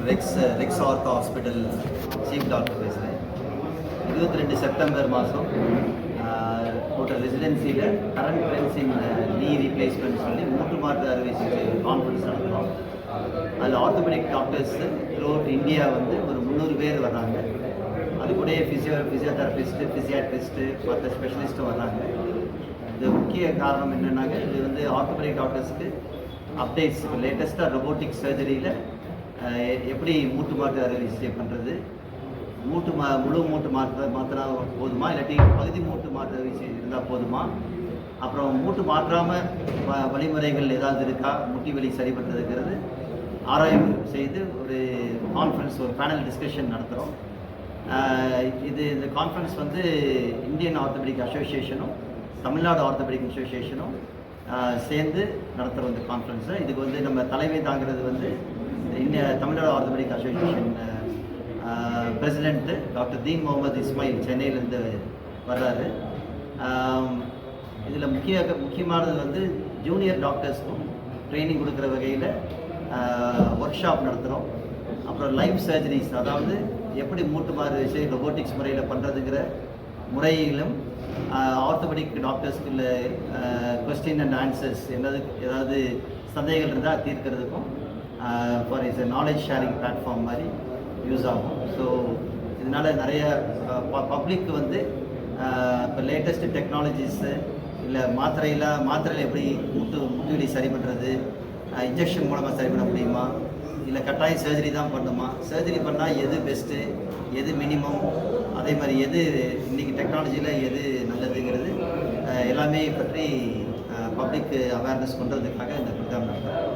Rex Ark hospital chief doctor பேசுகிறேன். 22 September மாதம் போட்ட ரெசிடென்சியில் கரண்ட் ட்ரெண்ட்ஸ் இன் நீ ரீப்ளேஸ்மெண்ட் சொல்லி மூட்டு மாற்று அறுவை சிகிச்சை கான்ஃபரன்ஸ் நடத்துகிறோம். அதில் ஆர்த்தோபெடிக் டாக்டர்ஸ் த்ரூஅவுட் இந்தியா வந்து ஒரு 300 பேர் வர்றாங்க. அது கூட ஃபிசியோதெரபிஸ்ட்டு, ஃபிசியாட்ரிஸ்ட்டு, மற்ற ஸ்பெஷலிஸ்ட்டும் வர்றாங்க. இது முக்கிய காரணம் என்னென்னாங்க, இது வந்து ஆர்த்தோபெடிக் டாக்டர்ஸ்க்கு அப்டேட்ஸ், இப்போ லேட்டஸ்ட்டாக ரொபோட்டிக் சர்ஜரியில் எப்படி மூட்டு மாற்று அறுவை சிகிச்சை பண்ணுறது, முழு மூட்டு மாற்றினா போதுமா, இல்லாட்டி பகுதி மூட்டு மாற்று அறுவை சிகிச்சை இருந்தால் போதுமா, அப்புறம் மூட்டு மாற்றாமல் வழிமுறைகள் ஏதாவது இருக்கா, முட்டி வலி சரி பண்ணுறதுங்கிறது ஆராய்வு செய்து ஒரு கான்ஃபரன்ஸ், ஒரு பேனல் டிஸ்கஷன் நடத்துகிறோம். இந்த கான்ஃபரன்ஸ் வந்து இந்தியன் ஆர்த்தோபெடிக் அசோசியேஷனும் தமிழ்நாடு ஆர்த்தோபெடிக் அசோசியேஷனும் சேர்ந்து நடத்துகிற இந்த கான்ஃபரன்ஸை. இதுக்கு வந்து நம்ம தலைமை தாங்கிறது வந்து Tamil Nadu orthopedic association president doctor Deen Mohammed Ismail சென்னையிலேருந்து வர்றாரு. இதில் முக்கியமானது வந்து ஜூனியர் டாக்டர்ஸ்க்கும் ட்ரைனிங் கொடுக்குற வகையில் ஒர்க் ஷாப் நடத்துகிறோம். அப்புறம் லைவ் சர்ஜரிஸ், அதாவது எப்படி மூட்டு மாறு விஷயம் ரொபோட்டிக்ஸ் முறையில் பண்ணுறதுங்கிற முறையிலும் ஆர்த்தோபெடிக் டாக்டர்ஸ்க்குள்ள கொஸ்டின் அண்ட் ஆன்சர்ஸ் ஏதாவது சந்தேகங்கள் இருந்தால் தீர்க்கிறதுக்கும் for is knowledge sharing platform மாதிரி யூஸ் ஆகும். ஸோ இதனால் நிறைய பப்ளிக் வந்து இப்போ லேட்டஸ்ட்டு டெக்னாலஜிஸு, இல்லை மாத்திரையில் எப்படி மூட்டு வலி சரி பண்ணுறது, இன்ஜெக்ஷன் மூலமாக சரி பண்ண முடியுமா, இல்லை கட்டாயம் சர்ஜரி தான் பண்ணுமா, சர்ஜரி பண்ணால் எது பெஸ்ட்டு, எது மினிமம், அதே மாதிரி எது இன்றைக்கி டெக்னாலஜியில் எது நல்லதுங்கிறது எல்லாமே பற்றி பப்ளிக் அவேர்னஸ் பண்ணுறதுக்காக இந்த ப்ரோக்ராம் நடத்துகிறோம்.